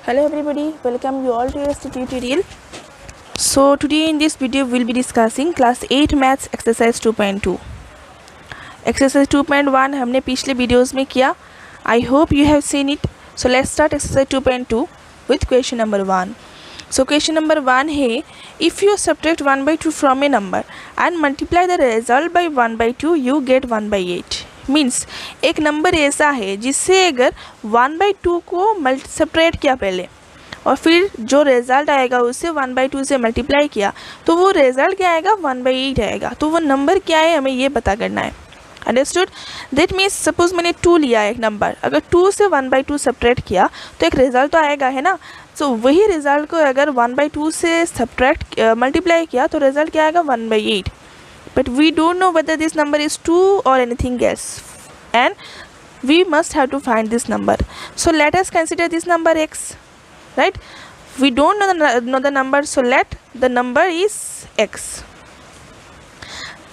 Hello everybody, welcome you all to your tutorial. So today in this video we'll be discussing class 8 maths exercise 2.2. Exercise 2.1 हमने पिछले videos में किया. I hope you have seen it. So let's start exercise 2.2 with question number 1. So question number 1 है, if you subtract 1/2 from a number and multiply the result by 1/2 you get 1/8. Means एक number ऐसा है जिससे अगर 1/2 को separate किया पहले और फिर जो रिज़ल्ट आएगा उससे 1/2 से मल्टीप्लाई किया तो वो रिज़ल्ट क्या आएगा 1/8 आएगा. तो वो नंबर क्या है हमें ये पता करना है. अंडरस्टूड. दैट मीन्स सपोज मैंने 2 लिया एक नंबर, अगर 2 से 1/2 सेपरेट किया तो एक रिज़ल्ट तो आएगा है ना. सो वही रिज़ल्ट को अगर 1/2 से सब्ट्रैक्ट मल्टीप्लाई किया तो रिज़ल्ट क्या आएगा 1/8. But we don't know whether this number is 2 or anything else, and we must have to find this number. So let us consider this number x, right? We don't know the number, so let the number is x.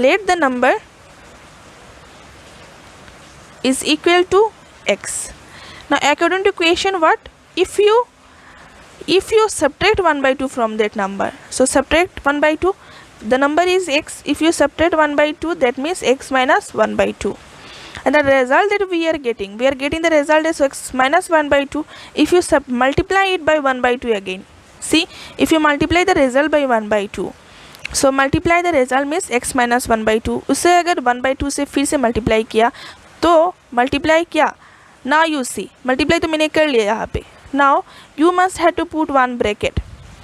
Let the number is equal to x. Now according to question, what if you subtract 1/2 from that number? So subtract 1/2, the number is x. If you subtract 1/2, that means x minus 1/2, and the result that we are getting the result is x minus 1/2. If you multiply it by 1/2 again, see, if you multiply the result by 1/2, so multiply the result means x minus 1/2. उसे अगर 1/2 से फिर से multiply किया तो multiply किया. Now you see, multiply तो मैंने कर लिया यहाँ पे. Now you must have to put 1 bracket.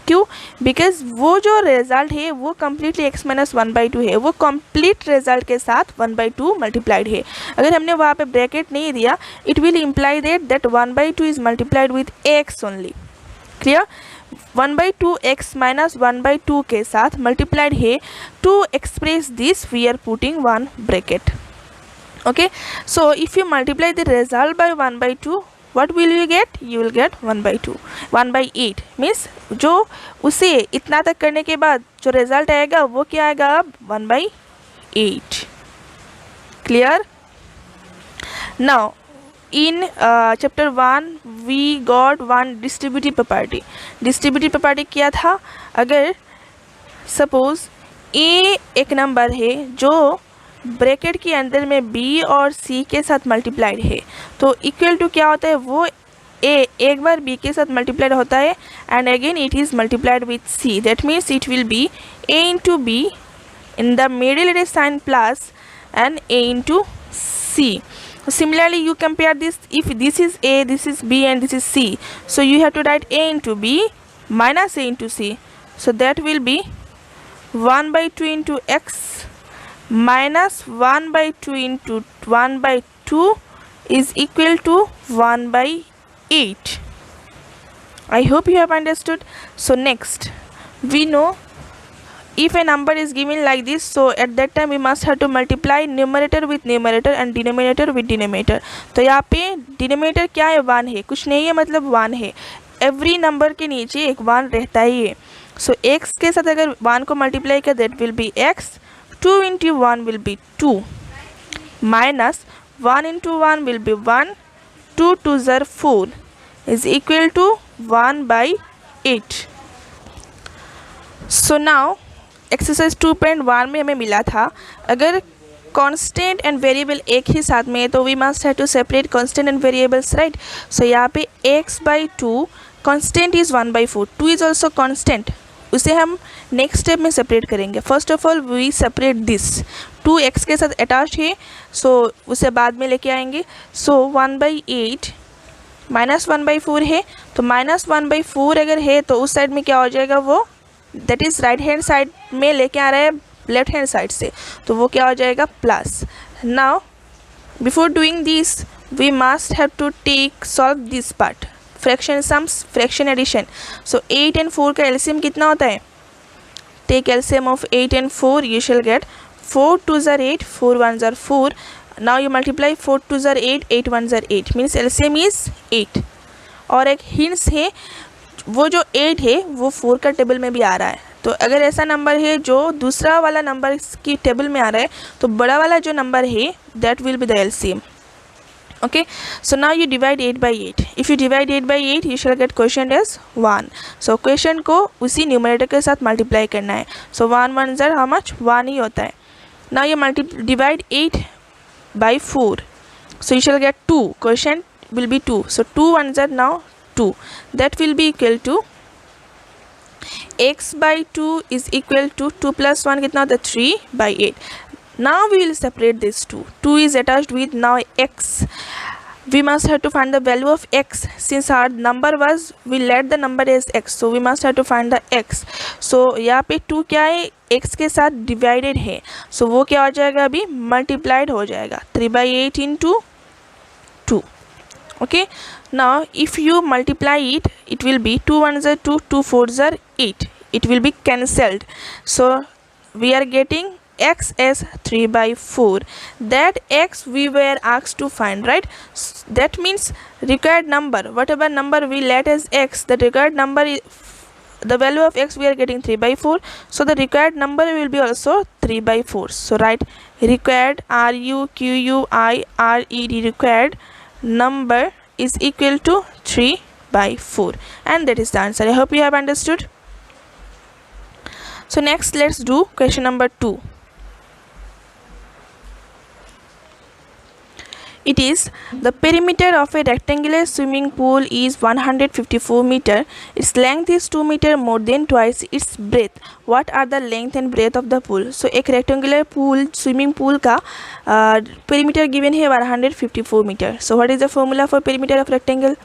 क्यों? बिकॉज वो जो रिजल्ट है वो कम्प्लीटली x माइनस 1/2 है, वो कंप्लीट रिजल्ट के साथ 1/2 मल्टीप्लाइड है. अगर हमने वहाँ पे ब्रैकेट नहीं दिया it will imply that 1/2 is multiplied with x only. Clear? 1/2 x minus 1/2 के साथ मल्टीप्लाइड है. To express this we are putting 1 bracket. Okay, so if you multiply the result by 1/2, what will you get? You will get 1/2. 1/8 means जो उसे इतना तक करने के बाद जो रिजल्ट आएगा वो क्या आएगा अब 1/8. Clear? Now in chapter 1 we got 1 distributive property. Distributive property क्या था? अगर सपोज ए एक नंबर है जो ब्रैकेट के अंदर में b और c के साथ मल्टीप्लाइड है तो इक्वल टू क्या होता है, वो a एक बार b के साथ मल्टीप्लाइड होता है and again it is multiplied with c. That means it will B a into b, in the middle it is sine plus and a into c. Similarly you compare this, if this is a, this is b and this is c, so you have to write a into b minus a into c. So that will be 1/2 into x minus 1/2 into 1/2 is equal to 1/8. I hope you have understood. So next we know if a number is given like this, so at that time we must have to multiply numerator with numerator and denominator with denominator. तो यहाँ पे denominator क्या है? 1 है, कुछ नहीं है मतलब 1 है. एवरी नंबर के नीचे एक 1 रहता ही है. सो x के साथ अगर 1 को मल्टीप्लाई कर that will be x. 2 into 1 will be 2 minus 1 into 1 will be 1. 2 2s are 4 is equal to 1/8. So now exercise 2.1 में हमें मिला था अगर constant and variable एक ही साथ में है तो we must have to separate constant and variables, right? So यहाँ पे x/2 constant is 1/4. 2 is also constant. उसे हम नेक्स्ट स्टेप में सेपरेट करेंगे. First of all we separate this. 2 x के साथ अटैच है सो उसे बाद में लेके आएंगे. सो 1/8 माइनस 1/4 है तो माइनस 1/4 अगर है तो उस साइड में क्या हो जाएगा, वो that is right hand side में लेके आ रहा है लेफ्ट हैंड साइड से तो वो क्या हो जाएगा plus. Now before doing this we must have to take solve this part. Fraction sums, fraction addition. So 8 and 4 का एलसीएम कितना होता है? Take LCM of 8 and 4, you shall get 4 2s are 8, 4 1s are 4. Now you multiply 4 2s are 8, 8 1s are 8 means LCM is 8. और एक hints है, वो जो 8 है वो 4 का टेबल में भी आ रहा है. तो अगर ऐसा नंबर है जो दूसरा वाला नंबर की टेबल में आ रहा है तो बड़ा वाला जो नंबर है that will be the LCM. Okay, so now you divide 8 by 8. If you divide 8 by 8, you shall get quotient as 1. So quotient को उसी न्यूमरेटर के साथ मल्टीप्लाई करना है. So 1 1 ज़र how much 1 ही होता है. Now you divide 8 by 4. So you shall get 2. Quotient will be 2. So 2 1 ज़र now 2. That will be equal to x by 2 is equal to 2 plus 1 कितना होता है 3 by 8. Now we will separate these two. 2 is attached with now x. We must have to find the value of x. Since our number was, we let the number as x. So we must have to find the x. So यहाँ पे 2 क्या है x के साथ divided है. So वो क्या हो जाएगा अभी multiplied हो जाएगा 3 by 8 into 2. Okay. Now if you multiply it, it will be 2 1 are 2, 2 4 are 8. It will be cancelled. So we are getting x as 3 by 4. That x we were asked to find, right? That means required number, whatever number we let as x, the required number is, the value of x we are getting 3 by 4. So the required number will be also 3 by 4. So write required RUQUIRED required number is equal to 3 by 4, and that is the answer. I hope you have understood. So next let's do question number 2. It is the perimeter of a rectangular swimming pool is 154 meter. Its length is 2 meter more than twice its breadth. What are the length and breadth of the pool? So एक rectangular pool swimming pool का perimeter given है 154 meter. So what is the formula for perimeter of rectangle?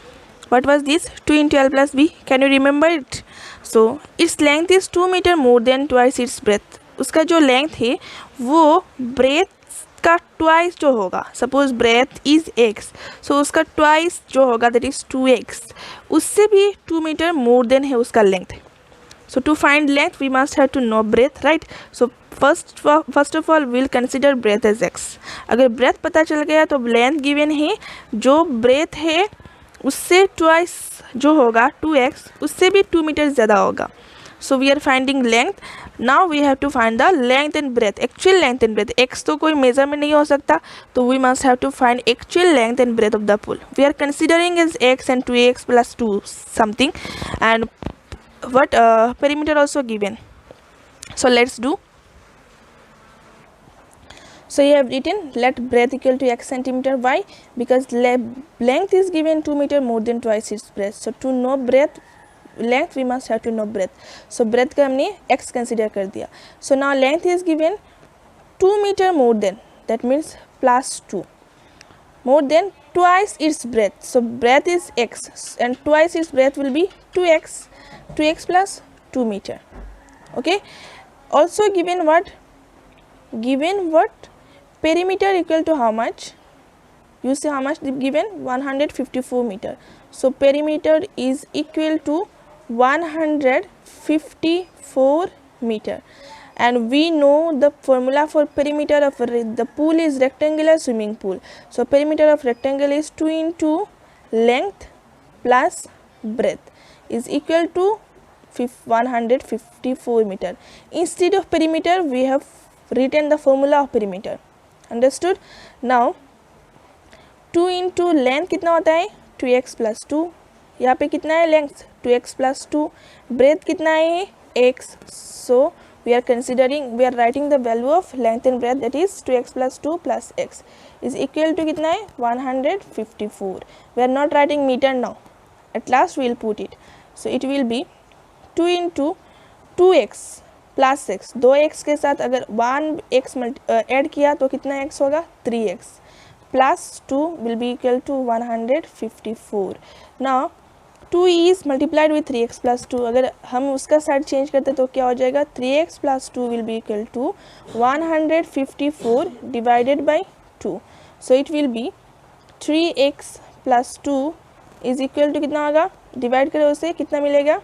What was this? 2 into L plus B. Can you remember it? So its length is 2 meter more than twice its breadth. उसका जो length है वो breadth का twice जो होगा. Suppose breath is x, सो उसका twice जो होगा दैट इज 2x. उससे भी 2 मीटर मोर देन है उसका length. So to find length we must have to know breadth, right? So first of all will consider breadth as x. अगर breadth पता चल गया तो लेंथ गिवन है, जो ब्रेथ है उससे ट्वाइस जो होगा 2x, उससे भी 2 मीटर ज़्यादा होगा. So we are finding length. Now we have to find the length and breadth, actual length and breadth. X तो कोई measurement नहीं हो सकता, तो we must have to find actual length and breadth of the pool. We are considering as x and 2x plus 2 something, and what perimeter also given. So let's do. So you have written let breadth equal to x centimeter. Why? Because length is given 2 meter more than twice its breadth. So to know breadth, length we must have to know breadth. So breadth का हमने x consider कर दिया. So now length is given 2 meter more than, that means plus 2 more than twice its breadth. So breadth is x and twice its breadth will be 2x plus 2 meter. Okay. Also given what? Given what? Perimeter equal to how much? You see how much given? 154 meter. So perimeter is equal to 154 meter, and we know the formula for perimeter of the pool is rectangular swimming pool. So perimeter of rectangle is 2 into length plus breadth is equal to 154 meter. Instead of perimeter we have written the formula of perimeter. Understood? Now 2 into length कितना होता है 2x plus 2. यहाँ पे कितना है length 2x plus 2. Breath कितना है x. So we are considering, we are writing the value of length and breadth that is 2x plus 2 plus x is equal to कितना है 154. We are not writing metre now, at last we will put it. So it will be 2 into 2x plus x. 2x के साथ अगर 1x add किया तो कितना x होगा 3x plus 2 will be equal to 154. Now 2 is multiplied with 3x plus 2. अगर हम उसका साइड चेंज करते तो क्या हो जाएगा 3x plus 2 will be equal to 154 divided by 2. So it will be 3x plus 2 is equal to कितना होगा, डिवाइड करें उसे कितना मिलेगा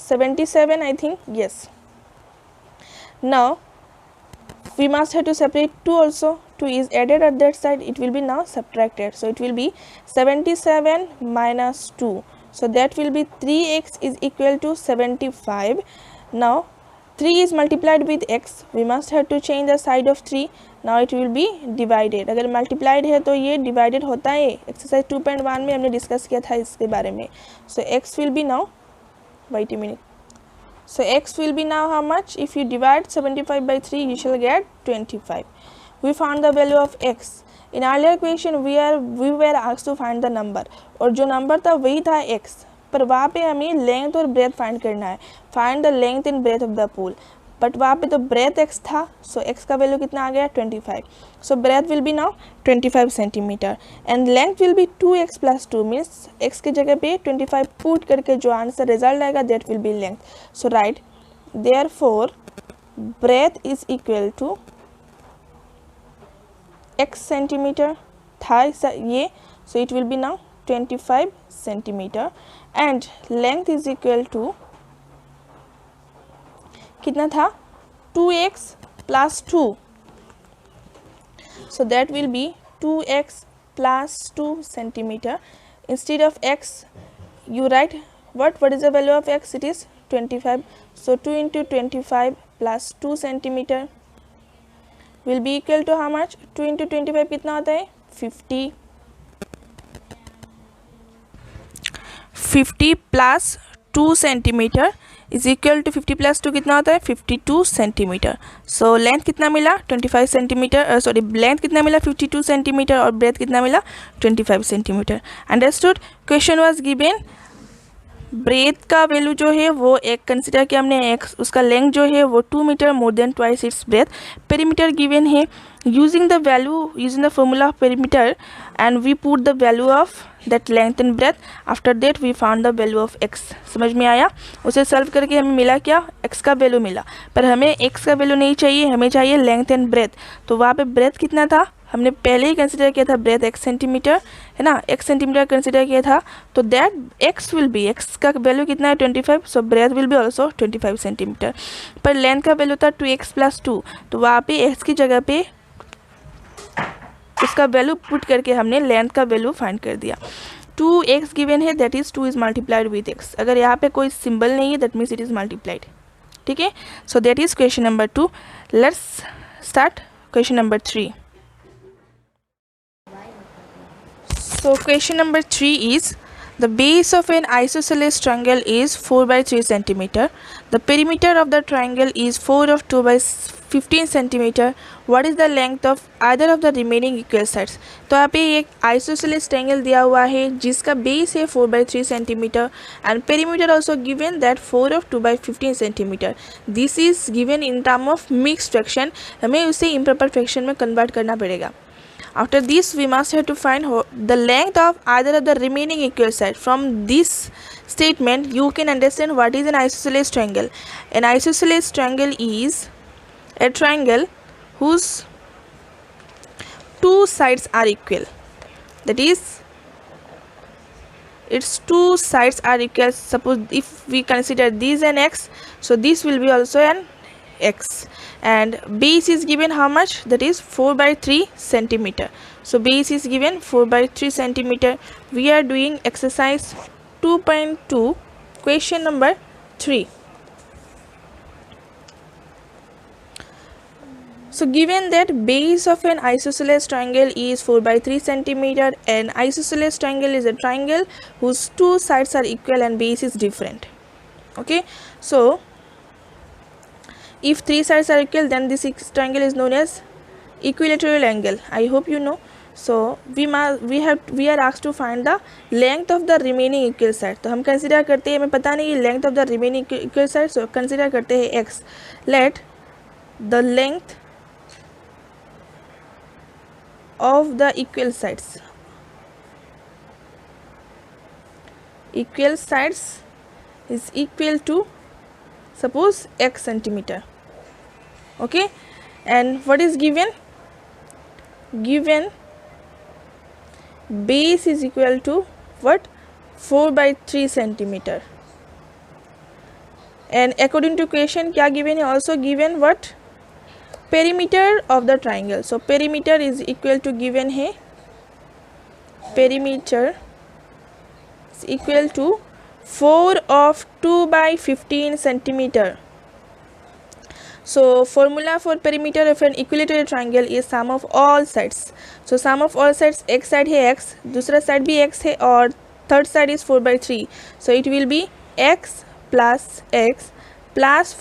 77 I think. Yes. Now we must have to separate 2 also. 2 is added at that side, it will be now subtracted. So it will be 77 minus 2. So that will be 3x is equal to 75. Now 3 is multiplied with x, we must have to change the side of 3. Now it will be divided. अगर multiplied है तो ये divided होता है. Exercise 2.1 में हमने discuss किया था इसके बारे में. So x will be now, wait a minute. So x will be now how much? If you divide 75 by 3, you shall get 25. We found the value of x. In earlier question we were asked to find the number. और जो number था वही था x. पर वहाँ पे हमें length और ब्रेथ फाइंड करना है. Find the length and breadth of the pool. But वहाँ पे तो ब्रेथ x था, सो x का वैल्यू कितना आ गया 25. So breadth will be now 25 centimetre and length will be 2x + 2 means x की जगह पे 25 पुट करके जो आंसर रिजल्ट आएगा that will be length. So right therefore breadth is equal to x centimetre था ये. So it will be now 25 centimetre and length is equal to कितना था 2x + 2. So that will be 2x + 2 centimeter. Instead of x you write what is the value of x? It is 25. So 2 into 25 + 2 centimeter will be equal to how much? 2 into 25 कितना होता है 50. 50 + 2 centimetre is equal to 50 + 2 कितना होता है 52 centimetre. So length कितना मिला 25 centimetre, sorry length कितना मिला 52 सेंटीमीटर और ब्रेथ कितना मिला 25 centimetre. Understood. Question was given breadth का वैल्यू जो है वो एक कंसिडर किया हमने x, उसका लेंथ जो है वो 2 metre more than twice its breadth. Perimeter given है. Using the formula of perimeter and we put the value of that length and breadth. After that we found the value of x. समझ में आया. उसे solve करके हमें मिला क्या x का वैल्यू मिला, पर हमें x का वैल्यू नहीं चाहिए, हमें चाहिए लेंथ एंड ब्रेथ. तो वहाँ पे ब्रेथ कितना था हमने पहले ही कंसिडर किया था, ब्रेथ x सेंटीमीटर है ना, x सेंटीमीटर कंसिडर किया था. तो that x will be, x का वैल्यू कितना है 25. So breadth will be also 25 centimetre. पर लेंथ का वैल्यू था 2x + 2. तो वहाँ पे x की जगह पे उसका वैल्यू पुट करके हमने लेंथ का वैल्यू फाइंड कर दिया. 2x गिवन है that is 2 is multiplied with x. अगर यहाँ पे कोई सिंबल नहीं है that means it is multiplied. ठीक है. So that is question number 2. Let's start question number 3. So question number 3 is the base of an isosceles triangle is 4 by 3 centimeter. The perimeter of the triangle is 4 of 2 by 15 centimeter. What is the length of either of the remaining equal sides? तो यहाँ पे एक isosceles triangle दिया हुआ है जिसका base है 4 by 3 centimeter and perimeter also given that 4 of 2 by 15 centimeter. This is given in term of mixed fraction. हमें उसे improper fraction में convert करना पड़ेगा. After this we must have to find the length of either of the remaining equal sides. From this statement you can understand what is an isosceles triangle. An isosceles triangle is a triangle whose two sides are equal. That is its two sides are equal. Suppose if we consider this an x, so this will be also an x and base is given how much, that is 4 by 3 centimeter. So base is given 4 by 3 centimeter. We are doing exercise 2.2 question number 3. So given that base of an isosceles triangle is 4 by 3 centimeter and isosceles triangle is a triangle whose two sides are equal and base is different. Okay, so if three sides are equal then this triangle is known as equilateral angle. I hope you know. So we are asked to find the length of the remaining equal side. तो हम consider करते हैं, हमें पता नहीं length of the remaining equal side, so consider करते हैं x. Let the length of the equal sides is equal to suppose x centimeter. Okay, and what is given base is equal to what 4 by 3 centimeter and according to question क्या given है, also given what perimeter of the triangle. So perimeter is equal to given है, perimeter is equal to 4 of 2 by 15 centimeter. So formula for perimeter of an equilateral triangle is sum of all sides. So sum of all sides, एक side है x, दूसरा side भी x है और third side is 4/3. So it will be x plus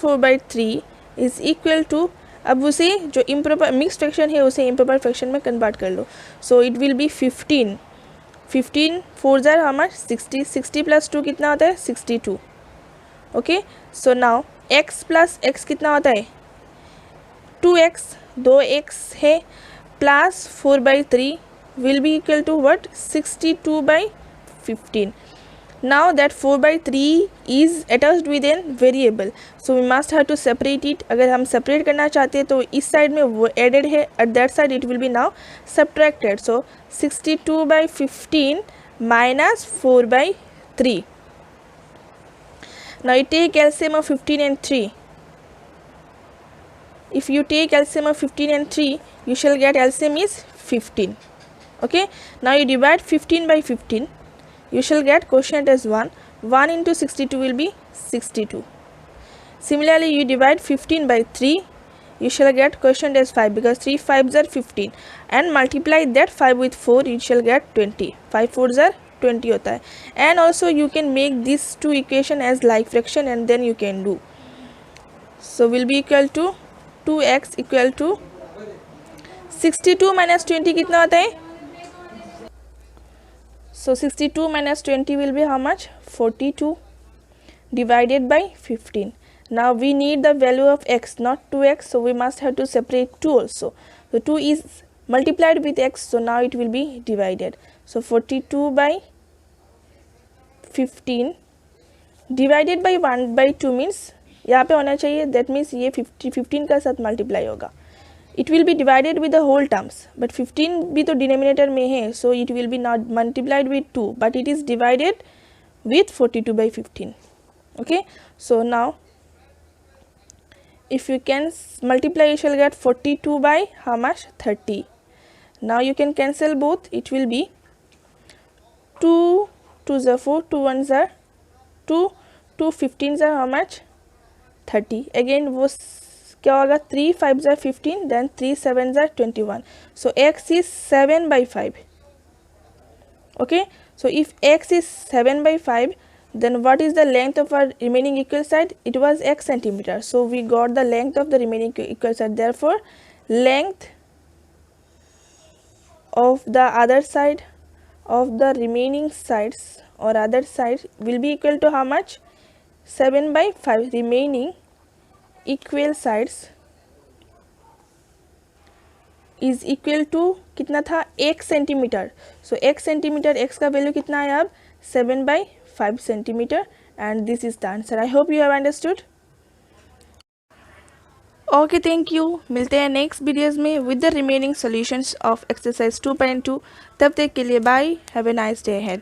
4/3 is equal to, अब उसे जो improper mix fraction है उसे इम्प्रॉपर फ्रैक्शन में कन्वर्ट कर लो. सो इट विल बी 15 4 जार हमारा 60 प्लस 2 कितना होता है 62. Okay, so now x plus x कितना होता है 2x, 2x है plus 4/3 will be equal to what 62/15. Now that 4/3 is attached with an variable, so we must have to separate it. अगर हम separate करना चाहते हैं तो इस side में वो added है, at that side it will be now subtracted. So 62/15 minus 4/3. Now you take LCM of 15 and 3. If you take LCM of 15 and 3, you shall get LCM is 15. Okay, now you divide 15 by 15. You shall get quotient as 1. 1 into 62 will be 62. Similarly, you divide 15 by 3. You shall get quotient as 5 because 3 5s are 15. And multiply that 5 with 4, you shall get 20. 5 4s are 20 होता है. And also you can make these two equation as like fraction and then you can do. So will be equal to 2x equal to 62 minus 20 कितना होता है. So 62 minus 20 will be how much 42 divided by 15. Now we need the value of x, not 2x, so we must have to separate 2 also. So 2 is multiplied with x, so now it will be divided. So 42 by 15 divided by 1/2 means यहाँ पे होना चाहिए, that means ये 15 का साथ multiply होगा. It will be divided with the whole terms, but 15 भी तो denominator में है, so it will be not multiplied with 2, but it is divided with 42/15. Okay, so now if you can multiply, you shall get 42 by how much 30. Now you can cancel both. It will be 2 2s are 4, 2 1s are 2, 2 15s are how much 30. Again वो क्या होगा 3 5s are 15, then 3 7s are 21. So x is 7/5. Okay, so if x is 7/5, then what is the length of our remaining equal side? It was x centimeter, so we got the length of the remaining equal side. Therefore length of the other side of the remaining sides or other side will be equal to how much 7/5. remaining equal sides is equal to कितना था 1 centimetre. So 1 centimetre x का value कितना है अब 7/5 centimetre. And this is the answer. I hope you have understood. Okay, thank you. मिलते हैं next videos में with the remaining solutions of exercise 2.2. तब तक के लिए bye. Have a nice day ahead.